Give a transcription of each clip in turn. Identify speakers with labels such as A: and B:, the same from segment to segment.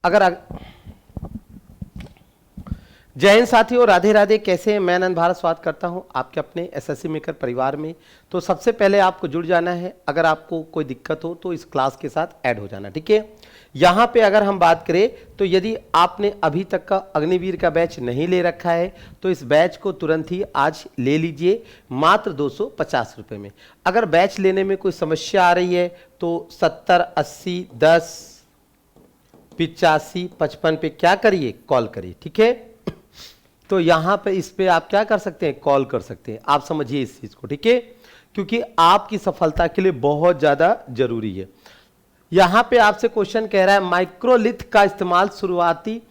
A: अगर जय हिंद साथियों, राधे राधे। कैसे हैं? मैं आनंद भारत स्वागत करता हूं आपके अपने एसएससी मेकर परिवार में। तो सबसे पहले आपको जुड़ जाना है। अगर आपको कोई दिक्कत हो तो इस क्लास के साथ ऐड हो जाना, ठीक है। यहां पे अगर हम बात करें तो यदि आपने अभी तक का अग्निवीर का बैच नहीं ले रखा है तो इस बैच को तुरंत ही आज ले लीजिए, मात्र 250 रुपये में। अगर बैच लेने में कोई समस्या आ रही है तो 70 80 10 85 55 पे क्या करिए, कॉल करिए, ठीक है। तो यहां पे इस पे आप क्या कर सकते हैं, कॉल कर सकते हैं। आप समझिए इस चीज को, ठीक है, क्योंकि आपकी सफलता के लिए बहुत ज्यादा जरूरी है। यहां पे आपसे क्वेश्चन कह रहा है माइक्रोलिथ का इस्तेमाल शुरुआती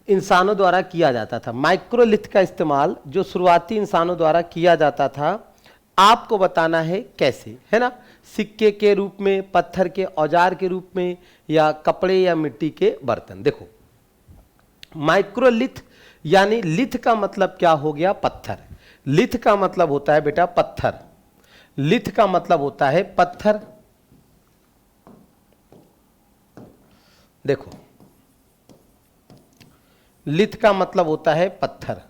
A: इंसानों द्वारा किया जाता था। माइक्रोलिथ का इस्तेमाल जो शुरुआती इंसानों द्वारा किया जाता था, आपको बताना है कैसे, है ना। सिक्के के रूप में, पत्थर के औजार के रूप में, या कपड़े या मिट्टी के बर्तन। देखो, माइक्रोलिथ यानी लिथ का मतलब क्या हो गया, पत्थर। लिथ का मतलब होता है बेटा पत्थर। लिथ का मतलब होता है पत्थर। देखो, लिथ का मतलब होता है पत्थर।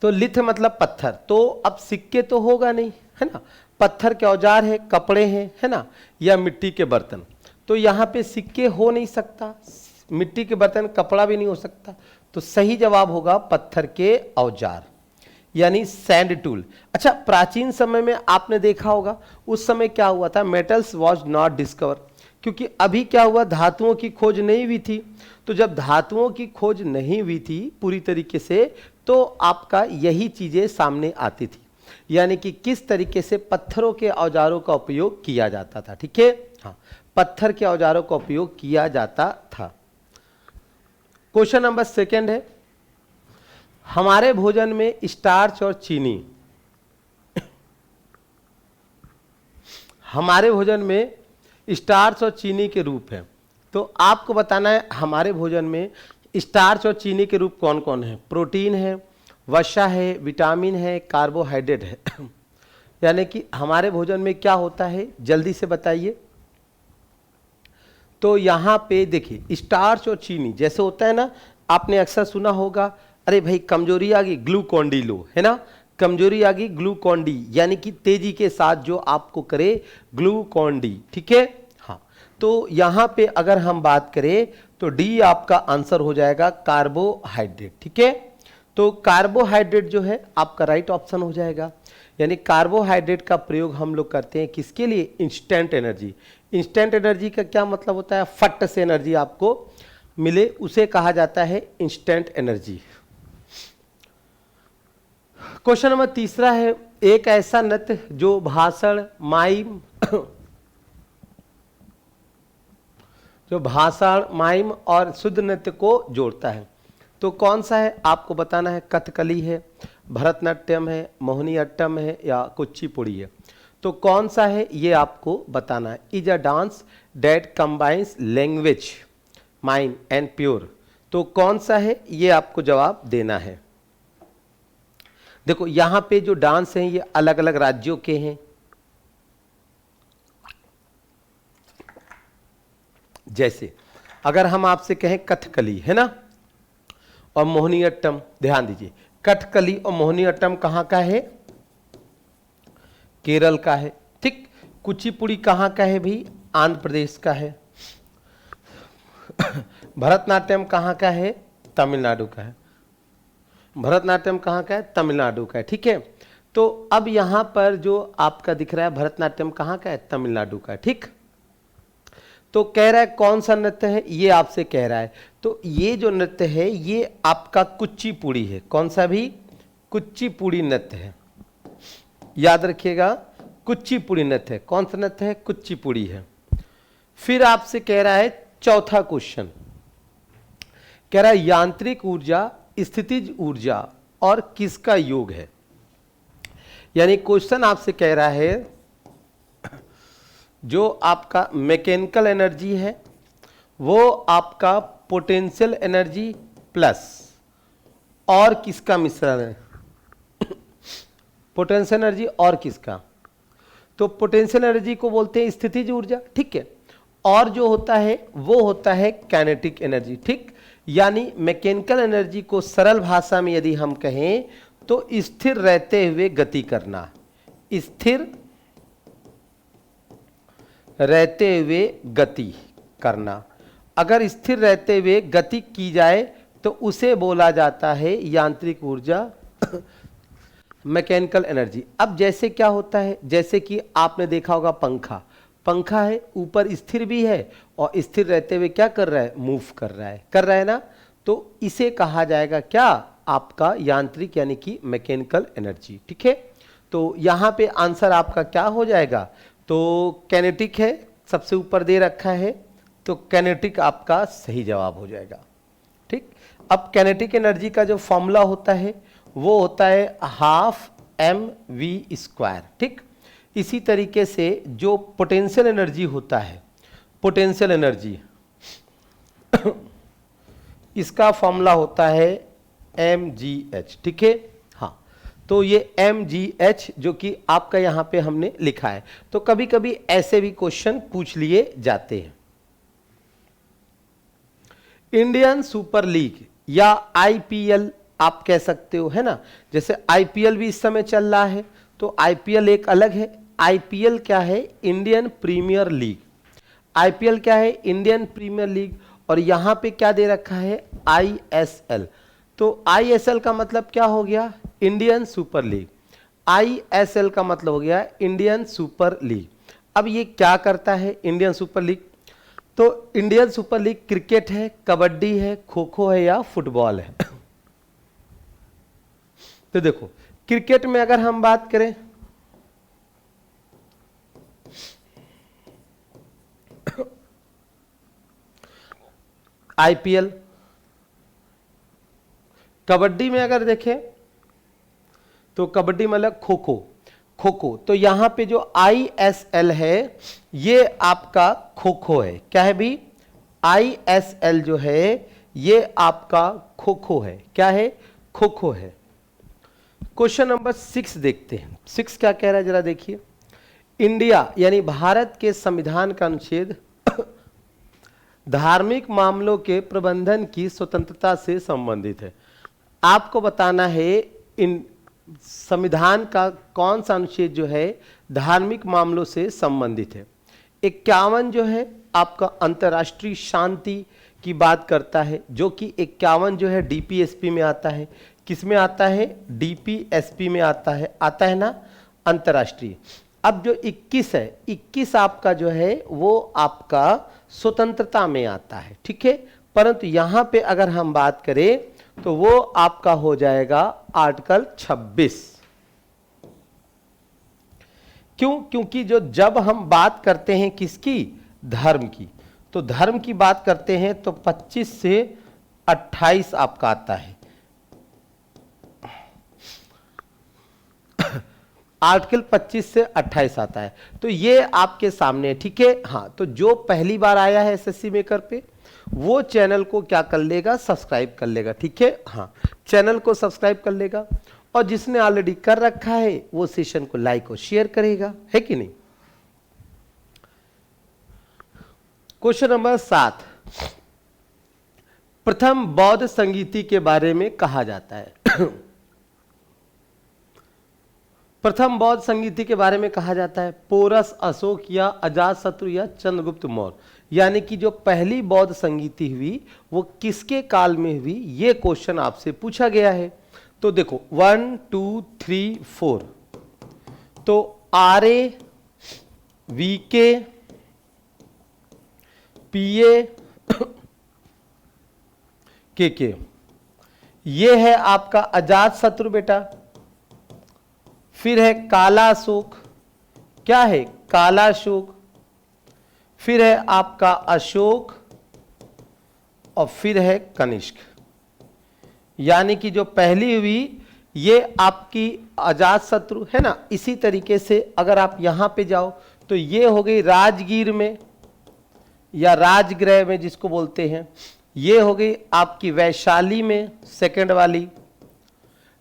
A: तो लिथ मतलब पत्थर। तो अब सिक्के तो होगा नहीं, है ना। पत्थर के औजार है, कपड़े हैं, है ना, या मिट्टी के बर्तन। तो यहां पे सिक्के हो नहीं सकता, मिट्टी के बर्तन, कपड़ा भी नहीं हो सकता। तो सही जवाब होगा पत्थर के औजार, यानी सैंड टूल। अच्छा, प्राचीन समय में आपने देखा होगा उस समय क्या हुआ था, मेटल्स वाज नॉट डिस्कवर, क्योंकि अभी क्या हुआ, धातुओं की खोज नहीं हुई थी। तो जब धातुओं की खोज नहीं हुई थी पूरी तरीके से, तो आपका यही चीजें सामने आती थी, यानी कि किस तरीके से पत्थरों के औजारों का उपयोग किया जाता था, ठीक है। हाँ, पत्थर के औजारों का उपयोग किया जाता था। क्वेश्चन नंबर सेकंड है, हमारे भोजन में स्टार्च और चीनी, हमारे भोजन में स्टार्च और चीनी के रूप है। तो आपको बताना है हमारे भोजन में स्टार्च और चीनी के रूप कौन कौन है। प्रोटीन है, वसा है, विटामिन है, कार्बोहाइड्रेट है। यानी कि हमारे भोजन में क्या होता है, जल्दी से बताइए। तो यहां पे देखिए, स्टार्च और चीनी जैसे होता है ना, आपने अक्सर सुना होगा, अरे भाई कमजोरी आ गई, ग्लूकॉन डी लो, है ना। कमजोरी आ गई, ग्लूकॉन डी, यानी कि तेजी के साथ जो आपको करे, ग्लूकॉन डी, ठीक है। हाँ, तो यहां पे अगर हम बात करें तो डी आपका आंसर हो जाएगा कार्बोहाइड्रेट, ठीक है। तो कार्बोहाइड्रेट जो है आपका राइट ऑप्शन हो जाएगा। यानी कार्बोहाइड्रेट का प्रयोग हम लोग करते हैं किसके लिए, इंस्टेंट एनर्जी। इंस्टेंट एनर्जी का क्या मतलब होता है, फट से एनर्जी आपको मिले, उसे कहा जाता है इंस्टेंट एनर्जी। क्वेश्चन नंबर तीसरा है, एक ऐसा नृत्य जो भाषण, माइम जो भाषण, माइम और शुद्ध नृत्य को जोड़ता है, तो कौन सा है, आपको बताना है। कथकली है, भरतनाट्यम है, मोहिनीअट्टम है, या कुचिपुड़ी है। तो कौन सा है ये आपको बताना है। Is a dance that combines language, mind and pure. तो कौन सा है ये आपको जवाब देना है। देखो, यहां पे जो डांस हैं ये अलग अलग राज्यों के हैं। जैसे अगर हम आपसे कहें कथकली, है ना, और मोहिनीअट्टम, ध्यान दीजिए, कथकली और मोहिनीअट्टम कहां का है, केरल का है, ठीक। कुचिपुड़ी कहां का है भाई, आंध्र प्रदेश का है। भरतनाट्यम कहां का है, तमिलनाडु का है। भरतनाट्यम कहां का है, तमिलनाडु का है, ठीक है। तो अब यहां पर जो आपका दिख रहा है भरतनाट्यम कहां का है, तमिलनाडु का है, ठीक। तो कह रहा है कौन सा नृत्य है, ये आपसे कह रहा है। तो ये जो नृत्य है ये आपका कुचिपुड़ी है। कौन सा भी, कुचिपुड़ी नृत्य है, याद रखिएगा, कुचिपुड़ी नृत्य है। कौन सा नृत्य है, कुचिपुड़ी है। फिर आपसे कह रहा है चौथा क्वेश्चन, कह रहा है यांत्रिक ऊर्जा, स्थितिज ऊर्जा और किसका योग है। यानी क्वेश्चन आपसे कह रहा है जो आपका मैकेनिकल एनर्जी है वो आपका पोटेंशियल एनर्जी प्लस और किसका मिश्रण है। पोटेंशियल एनर्जी और किसका, तो पोटेंशियल एनर्जी को बोलते हैं स्थितिज ऊर्जा, ठीक है। और जो होता है वो होता है काइनेटिक एनर्जी। ठीक, यानी मैकेनिकल एनर्जी को सरल भाषा में यदि हम कहें तो स्थिर रहते हुए गति करना, स्थिर रहते हुए गति करना। अगर स्थिर रहते हुए गति की जाए तो उसे बोला जाता है यांत्रिक ऊर्जा, मैकेनिकल एनर्जी। अब जैसे क्या होता है, जैसे कि आपने देखा होगा पंखा, पंखा है ऊपर स्थिर भी है और स्थिर रहते हुए क्या कर रहा है, मूव कर रहा है ना, तो इसे कहा जाएगा क्या, आपका यांत्रिक यानी कि मैकेनिकल एनर्जी। ठीक है, तो यहाँ पे आंसर आपका क्या हो जाएगा, तो कैनेटिक है, सबसे ऊपर दे रखा है, तो कैनेटिक आपका सही जवाब हो जाएगा। ठीक, अब कैनेटिक एनर्जी का जो फॉर्मूला होता है वो होता है हाफ mv²। ठीक, इसी तरीके से जो पोटेंशियल एनर्जी होता है, पोटेंशियल एनर्जी इसका फॉर्मूला होता है mgh। ठीक है, हाँ, तो ये mgh जो कि आपका यहां पे हमने लिखा है, तो कभी कभी ऐसे भी क्वेश्चन पूछ लिए जाते हैं। इंडियन सुपर लीग या आईपीएल आप कह सकते हो, है ना, जैसे आईपीएल भी इस समय चल रहा है, तो आईपीएल एक अलग है। आईपीएल क्या है, इंडियन प्रीमियर लीग। आईपीएल क्या है, इंडियन प्रीमियर लीग, और यहां पे क्या दे रखा है, आईएसएल। तो आईएसएल का मतलब क्या हो गया, इंडियन सुपर लीग। आईएसएल का मतलब हो गया इंडियन सुपर लीग। अब ये क्या करता है इंडियन सुपर लीग, तो इंडियन सुपर लीग क्रिकेट है, कबड्डी है, खो खो है या फुटबॉल है। तो देखो क्रिकेट में अगर हम बात करें, आईपीएल, कबड्डी में अगर देखें तो कबड्डी मतलब खो खो, खो खो, तो यहां पे जो आईएसएल है ये आपका खो खो है। क्या है भी, आईएसएल जो है ये आपका खो खो है। क्या है, खो खो है। क्वेश्चन नंबर 6 देखते हैं, 6 क्या कह रहा है जरा देखिए। इंडिया यानी भारत के संविधान का अनुच्छेद धार्मिक मामलों के प्रबंधन की स्वतंत्रता से संबंधित है। आपको बताना है इन संविधान का कौन सा अनुच्छेद जो है धार्मिक मामलों से संबंधित है। 51 जो है आपका अंतर्राष्ट्रीय शांति की बात करता है, जो कि 51 जो है डीपीएसपी में आता है। किस में आता है, डीपीएसपी में आता है ना, अंतर्राष्ट्रीय। अब जो 21 है, 21 आपका जो है वो आपका स्वतंत्रता में आता है। ठीक है, परंतु यहां पे अगर हम बात करें तो वो आपका हो जाएगा आर्टिकल 26। क्यों, क्योंकि जो जब हम बात करते हैं किसकी, धर्म की, तो धर्म की बात करते हैं तो 25 से 28 आपका आता है। आर्टिकल 25 से 28 आता है, तो ये आपके सामने है। ठीक है, हाँ, तो जो पहली बार आया है एसएससी मेकर पे वो चैनल को क्या कर लेगा, सब्सक्राइब कर लेगा। ठीक है, हाँ, चैनल को सब्सक्राइब कर लेगा, और जिसने ऑलरेडी कर रखा है वो सेशन को लाइक और शेयर करेगा, है कि नहीं। क्वेश्चन नंबर 7, प्रथम बौद्ध संगीति के बारे में कहा जाता है। प्रथम बौद्ध संगीति के बारे में कहा जाता है पोरस, अशोक या अजातशत्रु या चंद्रगुप्त मौर्य। यानी कि जो पहली बौद्ध संगीति हुई वो किसके काल में हुई, ये क्वेश्चन आपसे पूछा गया है। तो देखो 1 2 3 4, तो आर्य, वीके, पीए, के ये है आपका अजातशत्रु बेटा। फिर है काला अशोक, क्या है, काला अशोक। फिर है आपका अशोक, और फिर है कनिष्क। यानी कि जो पहली हुई ये आपकी अजातशत्रु है ना। इसी तरीके से अगर आप यहां पे जाओ तो ये हो गई राजगीर में या राजगृह में जिसको बोलते हैं। ये हो गई आपकी वैशाली में सेकंड वाली।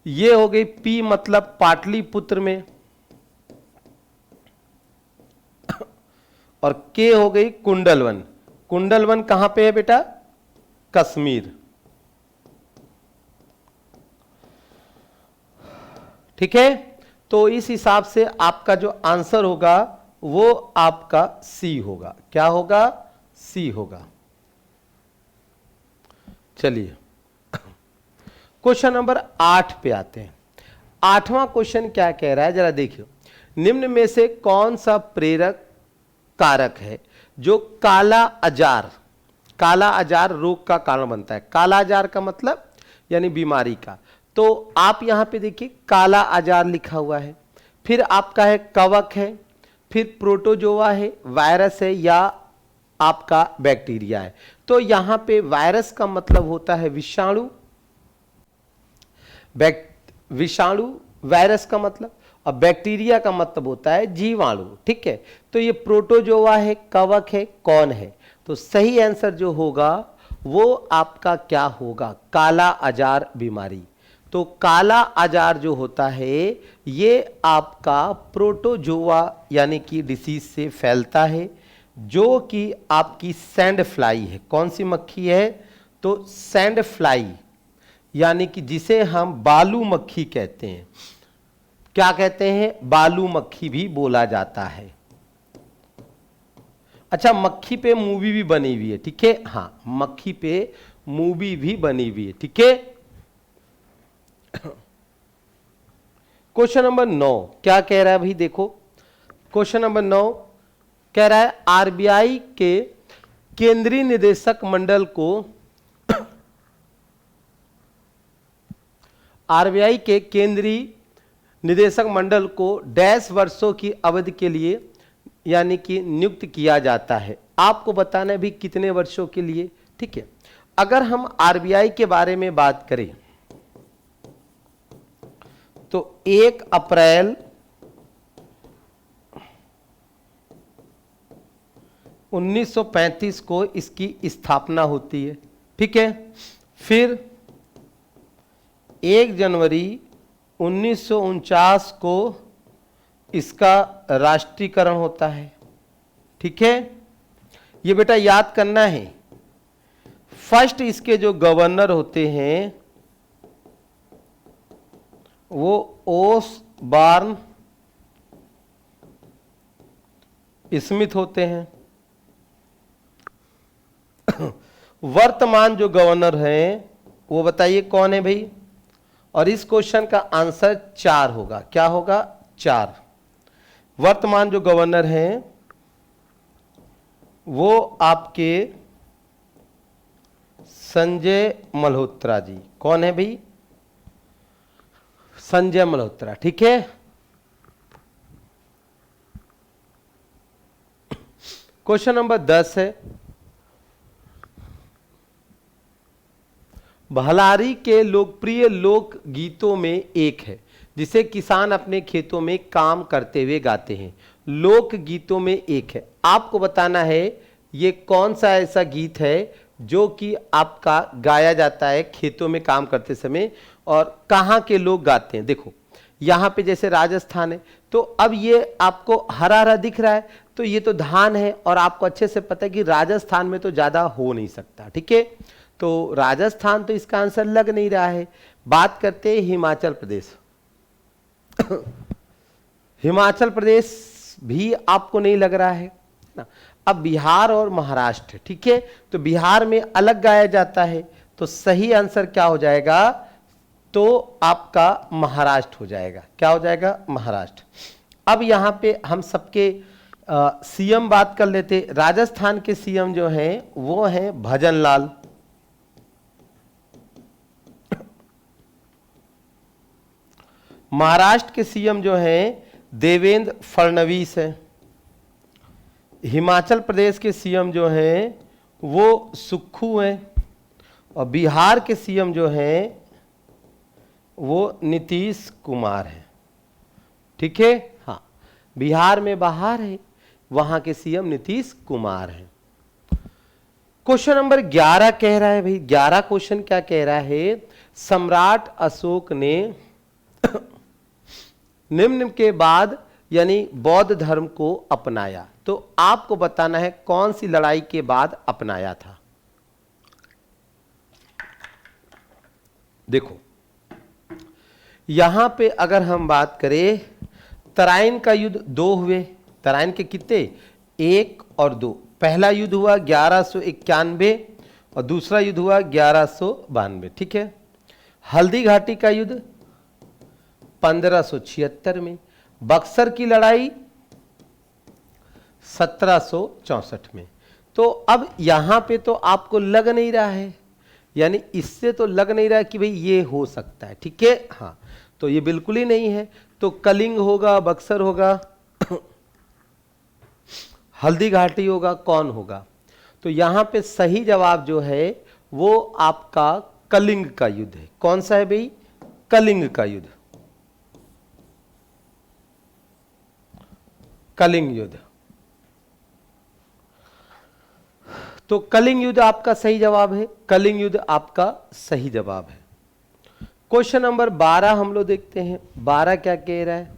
A: ये हो गई पी मतलब पाटलिपुत्र में। और के हो गई कुंडलवन। कुंडलवन कहां पे है बेटा? कश्मीर। ठीक है, तो इस हिसाब से आपका जो आंसर होगा वो आपका सी होगा। क्या होगा? सी होगा। चलिए क्वेश्चन नंबर 8 पे आते हैं। 8वां क्वेश्चन क्या कह रहा है, जरा देखिए। निम्न में से कौन सा प्रेरक कारक है जो काला अजार रोग का कारण बनता है? काला अजार का मतलब यानी बीमारी का। तो आप यहां पे देखिए काला अजार लिखा हुआ है, फिर आपका है कवक है, फिर प्रोटोजोआ है, वायरस है, या आपका बैक्टीरिया है। तो यहां पे वायरस का मतलब होता है विषाणु, विषाणु वायरस का मतलब, और बैक्टीरिया का मतलब होता है जीवाणु। ठीक है, तो ये प्रोटोजोआ है, कवक है, कौन है? तो सही आंसर जो होगा वो आपका क्या होगा? काला अजार बीमारी। तो काला अजार जो होता है ये आपका प्रोटोजोआ यानी कि डिसीज से फैलता है, जो कि आपकी सैंड फ्लाई है। कौन सी मक्खी है? तो सैंड फ्लाई, यानी कि जिसे हम बालू मक्खी कहते हैं। क्या कहते हैं? बालू मक्खी भी बोला जाता है। अच्छा, मक्खी पे मूवी भी बनी हुई है। ठीक है, हाँ, मक्खी पे मूवी भी बनी हुई है। ठीक है। क्वेश्चन नंबर 9 क्या कह रहा है भाई? देखो क्वेश्चन नंबर 9 कह रहा है आरबीआई के केंद्रीय निदेशक मंडल को आरबीआई के केंद्रीय निदेशक मंडल को डैश वर्षों की अवधि के लिए यानी कि नियुक्त किया जाता है। आपको बताना है भी कितने वर्षों के लिए। ठीक है, अगर हम आरबीआई के बारे में बात करें तो 1 अप्रैल 1935 को इसकी स्थापना होती है। ठीक है, फिर 1 जनवरी 1949 को इसका राष्ट्रीयकरण होता है। ठीक है, ये बेटा याद करना है। फर्स्ट इसके जो गवर्नर होते हैं वो ओसबॉर्न स्मिथ होते हैं। वर्तमान जो गवर्नर हैं वो बताइए कौन है भाई? और इस क्वेश्चन का आंसर 4 होगा। क्या होगा? 4। वर्तमान जो गवर्नर हैं वो आपके संजय मल्होत्रा जी। कौन है भाई? संजय मल्होत्रा। ठीक है, क्वेश्चन नंबर 10 है भलारी के लोकप्रिय लोक गीतों में एक है जिसे किसान अपने खेतों में काम करते हुए गाते हैं। लोक गीतों में एक है, आपको बताना है ये कौन सा ऐसा गीत है जो कि आपका गाया जाता है खेतों में काम करते समय, और कहाँ के लोग गाते हैं। देखो यहाँ पे जैसे राजस्थान है, तो अब ये आपको हरा हरा दिख रहा है, तो ये तो धान है, और आपको अच्छे से पता है कि राजस्थान में तो ज़्यादा हो नहीं सकता। ठीक है, तो राजस्थान तो इसका आंसर लग नहीं रहा है। बात करते हैं हिमाचल प्रदेश। हिमाचल प्रदेश भी आपको नहीं लग रहा है ना। अब बिहार और महाराष्ट्र। ठीक है, तो बिहार में अलग गाया जाता है, तो सही आंसर क्या हो जाएगा? तो आपका महाराष्ट्र हो जाएगा। क्या हो जाएगा? महाराष्ट्र। अब यहां पे हम सबके सीएम बात कर लेते। राजस्थान के सीएम जो हैं वो हैं भजन लाल। महाराष्ट्र के सीएम जो हैं देवेंद्र फडणवीस है। हिमाचल प्रदेश के सीएम जो हैं वो सुक्खू हैं, और बिहार के सीएम जो हैं वो नीतीश कुमार है। ठीक है, हाँ, बिहार में बाहर है, वहां के सीएम नीतीश कुमार है। क्वेश्चन नंबर 11 कह रहा है भाई, 11 क्वेश्चन क्या कह रहा है? सम्राट अशोक ने निम्न के बाद यानी बौद्ध धर्म को अपनाया। तो आपको बताना है कौन सी लड़ाई के बाद अपनाया था। देखो यहां पे अगर हम बात करें, तराइन का युद्ध 2 हुए। तराइन के कितने? 1 और 2। पहला युद्ध हुआ 1191 और दूसरा युद्ध हुआ 1192। ठीक है। हल्दी घाटी का युद्ध 1576 में। बक्सर की लड़ाई 1764 में। तो अब यहां पे तो आपको लग नहीं रहा है, यानी इससे तो लग नहीं रहा है कि भाई ये हो सकता है। ठीक है, हाँ, तो ये बिल्कुल ही नहीं है। तो कलिंग होगा, बक्सर होगा, हल्दी घाटी होगा, कौन होगा? तो यहां पे सही जवाब जो है वो आपका कलिंग का युद्ध है। कौन सा है भाई? कलिंग का युद्ध, कलिंग युद्ध। तो कलिंग युद्ध आपका सही जवाब है, कलिंग युद्ध आपका सही जवाब है। क्वेश्चन नंबर 12 हम लोग देखते हैं। 12 क्या कह रहा है?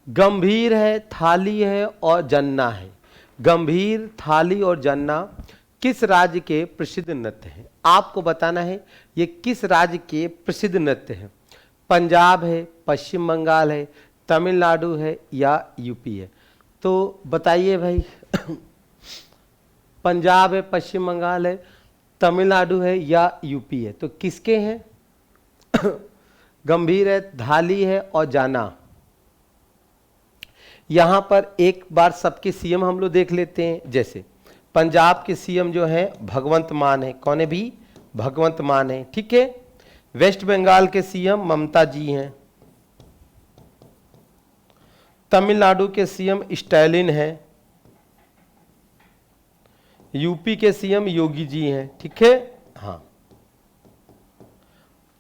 A: गंभीर है, थाली है और जन्ना है। गंभीर, थाली और जन्ना किस राज्य के प्रसिद्ध नृत्य हैं? आपको बताना है ये किस राज्य के प्रसिद्ध नृत्य हैं। पंजाब है, पश्चिम बंगाल है, तमिलनाडु है या यूपी है? तो बताइए भाई। पंजाब है, पश्चिम बंगाल है, तमिलनाडु है या यूपी है? तो किसके हैं? गंभीर है, थाली है और जाना। यहां पर एक बार सबके सीएम हम लोग देख लेते हैं। जैसे पंजाब के सीएम जो है भगवंत मान है। कौन है भी? भगवंत मान है। ठीक है। वेस्ट बंगाल के सीएम ममता जी हैं। तमिलनाडु के सीएम स्टैलिन है। यूपी के सीएम योगी जी हैं। ठीक है, हाँ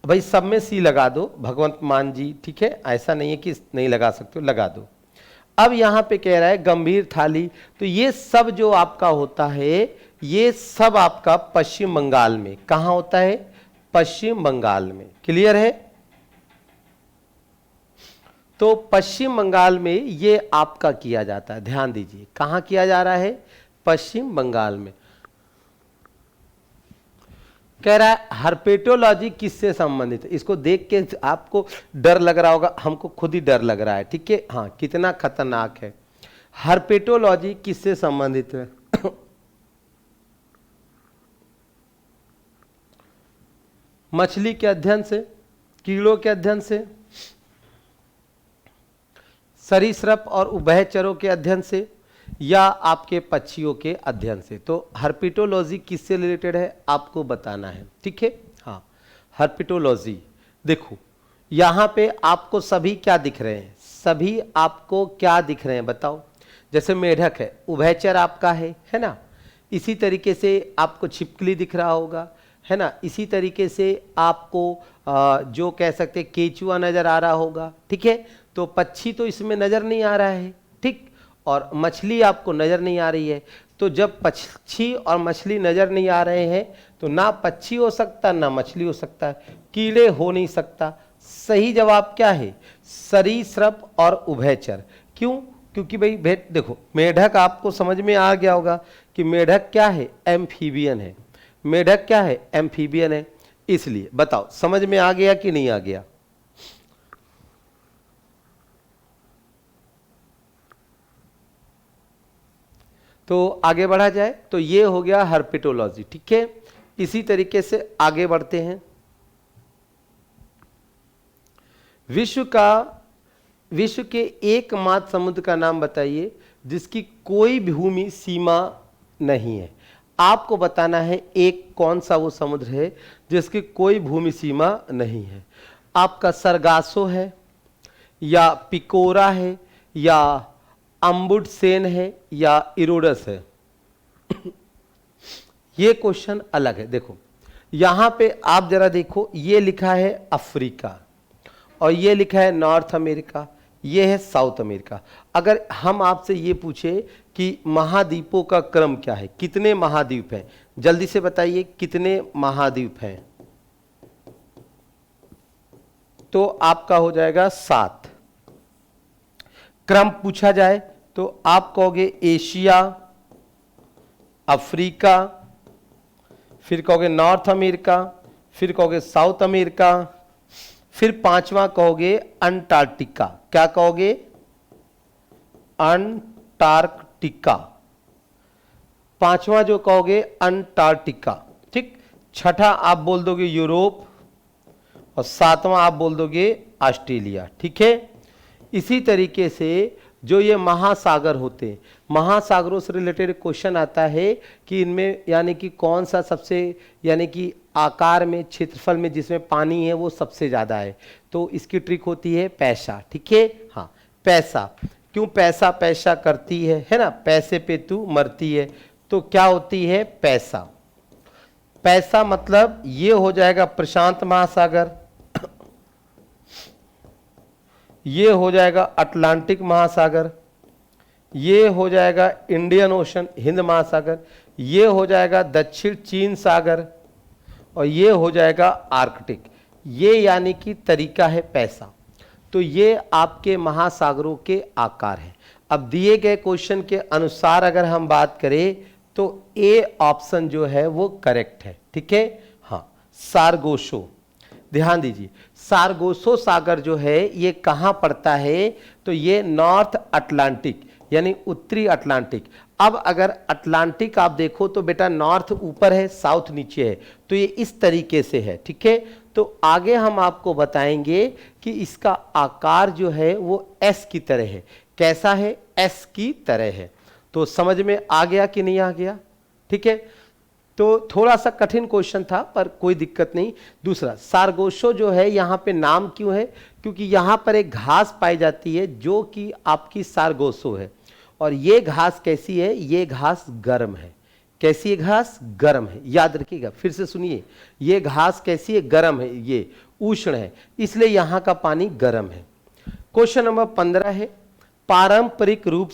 A: भाई, सब में सी लगा दो, भगवंत मान जी। ठीक है, ऐसा नहीं है कि नहीं लगा सकते हो, लगा दो। अब यहां पे कह रहा है गंभीर थाली, तो ये सब जो आपका होता है ये सब आपका पश्चिम बंगाल में। कहां होता है? पश्चिम बंगाल में। क्लियर है? तो पश्चिम बंगाल में ये आपका किया जाता है। ध्यान दीजिए, कहां किया जा रहा है? पश्चिम बंगाल में। कह रहा है हर्पेटोलॉजी किससे संबंधित है? इसको देख के आपको डर लग रहा होगा, हमको खुद ही डर लग रहा है। ठीक है, हाँ, कितना खतरनाक है। हर्पेटोलॉजी किससे संबंधित है? मछली के अध्ययन से, कीड़ों के अध्ययन से, सरीसृप और उभयचरों के अध्ययन से, या आपके पक्षियों के अध्ययन से। तो हर्पेटोलॉजी किससे रिलेटेड है आपको बताना है। ठीक है, हाँ, हर्पेटोलॉजी। देखो यहां पे आपको सभी क्या दिख रहे हैं? सभी आपको क्या दिख रहे हैं बताओ? जैसे मेढक है, उभयचर आपका है ना। इसी तरीके से आपको छिपकली दिख रहा होगा, है ना। इसी तरीके से आपको जो कह सकते केचुआ नजर आ रहा होगा। ठीक है, तो पक्षी तो इसमें नजर नहीं आ रहा है। ठीक, और मछली आपको नजर नहीं आ रही है। तो जब पक्षी और मछली नजर नहीं आ रहे हैं तो ना पक्षी हो सकता ना मछली हो सकता, कीड़े हो नहीं सकता। सही जवाब क्या है? सरीसृप और उभयचर। क्यों? क्योंकि भाई देखो, मेढक आपको समझ में आ गया होगा कि मेढक क्या है? एम्फीबियन है। मेढक क्या है? एम्फीबियन है। इसलिए बताओ समझ में आ गया कि नहीं आ गया? तो आगे बढ़ा जाए तो ये हो गया हर्पेटोलॉजी। ठीक है, इसी तरीके से आगे बढ़ते हैं। विश्व के एकमात्र समुद्र का नाम बताइए जिसकी कोई भूमि सीमा नहीं है। आपको बताना है एक कौन सा वो समुद्र है जिसकी कोई भूमि सीमा नहीं है। आपका सरगासो है या पिकोरा है या अम्बुडसेन है या इरोडस है? ये क्वेश्चन अलग है। देखो यहां पे आप जरा देखो, ये लिखा है अफ्रीका और ये लिखा है नॉर्थ अमेरिका, ये है साउथ अमेरिका। अगर हम आपसे ये पूछे कि महाद्वीपों का क्रम क्या है, कितने महाद्वीप हैं, जल्दी से बताइए कितने महाद्वीप हैं? तो आपका हो जाएगा 7। क्रम पूछा जाए तो आप कहोगे एशिया, अफ्रीका, फिर कहोगे नॉर्थ अमेरिका, फिर कहोगे साउथ अमेरिका, फिर 5वां कहोगे अंटार्कटिका। क्या कहोगे? अंटार्कटिका। 5वां जो कहोगे अंटार्कटिका, ठीक। 6ठा आप बोल दोगे यूरोप और 7वां आप बोल दोगे ऑस्ट्रेलिया, ठीक है। इसी तरीके से जो ये महासागर होते हैं, महासागरों से रिलेटेड क्वेश्चन आता है कि इनमें यानी कि कौन सा सबसे यानी कि आकार में, क्षेत्रफल में जिसमें पानी है वो सबसे ज़्यादा है। तो इसकी ट्रिक होती है पैसा, ठीक है। हाँ, पैसा। क्यों पैसा पैसा करती है ना, पैसे पे तू मरती है। तो क्या होती है? पैसा। पैसा मतलब ये हो जाएगा प्रशांत महासागर, ये हो जाएगा अटलांटिक महासागर, ये हो जाएगा इंडियन ओशन हिंद महासागर, ये हो जाएगा दक्षिण चीन सागर और ये हो जाएगा आर्कटिक। ये यानी कि तरीका है पैसा। तो ये आपके महासागरों के आकार हैं। अब दिए गए क्वेश्चन के अनुसार अगर हम बात करें तो ए ऑप्शन जो है वो करेक्ट है, ठीक है। हाँ, सारगोशो। ध्यान दीजिए, सारगोसो सागर जो है ये कहाँ पड़ता है? तो ये नॉर्थ अटलांटिक यानी उत्तरी अटलांटिक। अब अगर अटलांटिक आप देखो तो बेटा नॉर्थ ऊपर है, साउथ नीचे है, तो ये इस तरीके से है, ठीक है। तो आगे हम आपको बताएंगे कि इसका आकार जो है वो एस की तरह है। कैसा है? एस की तरह है। तो समझ में आ गया कि नहीं आ गया? ठीक है। तो थोड़ा सा कठिन क्वेश्चन था पर कोई दिक्कत नहीं। दूसरा, सारगोशो जो है यहाँ पे नाम क्यों है? क्योंकि यहाँ पर एक घास पाई जाती है जो कि आपकी सारगोशो है। और ये घास कैसी है? ये घास गर्म है। कैसी है घास? गर्म है। याद रखिएगा, फिर से सुनिए, ये घास कैसी है? गर्म है, ये उष्ण है, इसलिए यहाँ का पानी गर्म है। क्वेश्चन नंबर 15 है, पारंपरिक रूप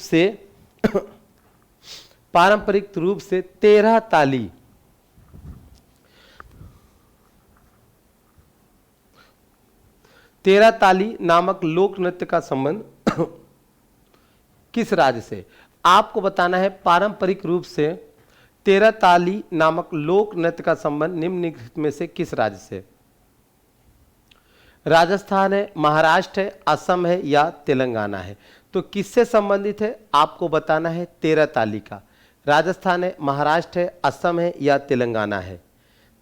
A: से 13 ताली नामक लोक नृत्य का संबंध किस राज्य से? आपको बताना है पारंपरिक रूप से 13 ताली नामक लोक नृत्य का संबंध निम्नलिखित में से किस राज्य से? राजस्थान है, महाराष्ट्र है, असम है या तेलंगाना है? तो किससे संबंधित है आपको बताना है 13 ताली का। राजस्थान है, महाराष्ट्र है, असम है या तेलंगाना है?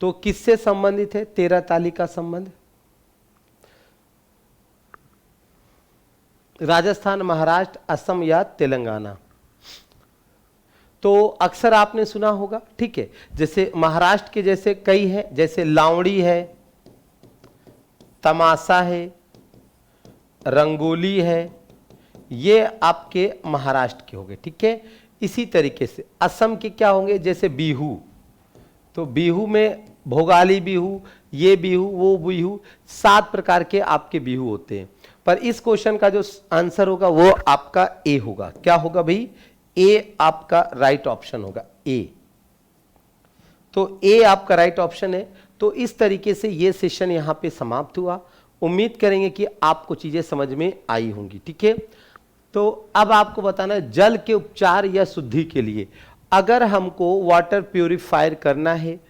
A: तो किससे संबंधित है 13 ताली का संबंध? राजस्थान, महाराष्ट्र, असम या तेलंगाना? तो अक्सर आपने सुना होगा, ठीक है। जैसे महाराष्ट्र के जैसे कई है, जैसे लावड़ी है, तमाशा है, रंगोली है, ये आपके महाराष्ट्र के हो गए, ठीक है। इसी तरीके से असम के क्या होंगे? जैसे बिहू, तो बिहू में भोगाली बिहू, ये बिहू, वो बिहू, 7 प्रकार के आपके बिहू होते हैं। पर इस क्वेश्चन का जो आंसर होगा वो आपका ए होगा। क्या होगा भाई? ए आपका राइट ऑप्शन होगा, ए। तो ए आपका राइट ऑप्शन है। तो इस तरीके से ये सेशन यहां पे समाप्त हुआ। उम्मीद करेंगे कि आपको चीजें समझ में आई होंगी, ठीक है। तो अब आपको बताना है जल के उपचार या शुद्धि के लिए अगर हमको वाटर प्यूरिफायर करना है,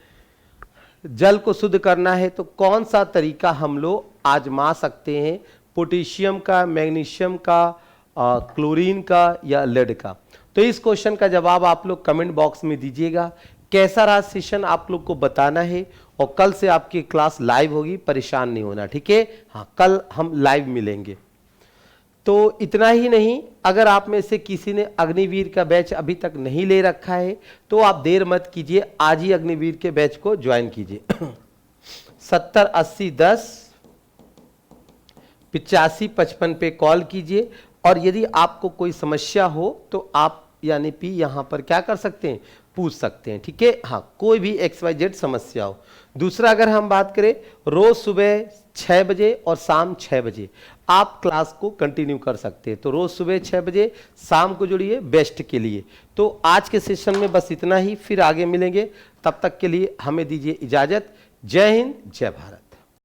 A: जल को शुद्ध करना है, तो कौन सा तरीका हम लोग आजमा सकते हैं? पोटेशियम का, मैग्नीशियम का, क्लोरीन का या लेड का? तो इस क्वेश्चन का जवाब आप लोग कमेंट बॉक्स में दीजिएगा। कैसा रहा सेशन आप लोग को बताना है। और कल से आपकी क्लास लाइव होगी, परेशान नहीं होना, ठीक है। हाँ, कल हम लाइव मिलेंगे। तो इतना ही नहीं, अगर आप में से किसी ने अग्निवीर का बैच अभी तक नहीं ले रखा है तो आप देर मत कीजिए, आज ही अग्निवीर के बैच को ज्वाइन कीजिए। 70 80 10 85 55 पे कॉल कीजिए। और यदि आपको कोई समस्या हो तो आप यानी पी यहाँ पर क्या कर सकते हैं? पूछ सकते हैं, ठीक है। हाँ, कोई भी XYZ समस्या हो। दूसरा, अगर हम बात करें, रोज सुबह 6 बजे और शाम 6 बजे आप क्लास को कंटिन्यू कर सकते हैं। तो रोज सुबह 6 बजे, शाम को जुड़िए बेस्ट के लिए। तो आज के सेशन में बस इतना ही, फिर आगे मिलेंगे। तब तक के लिए हमें दीजिए इजाजत। जय हिंद, जय भारत।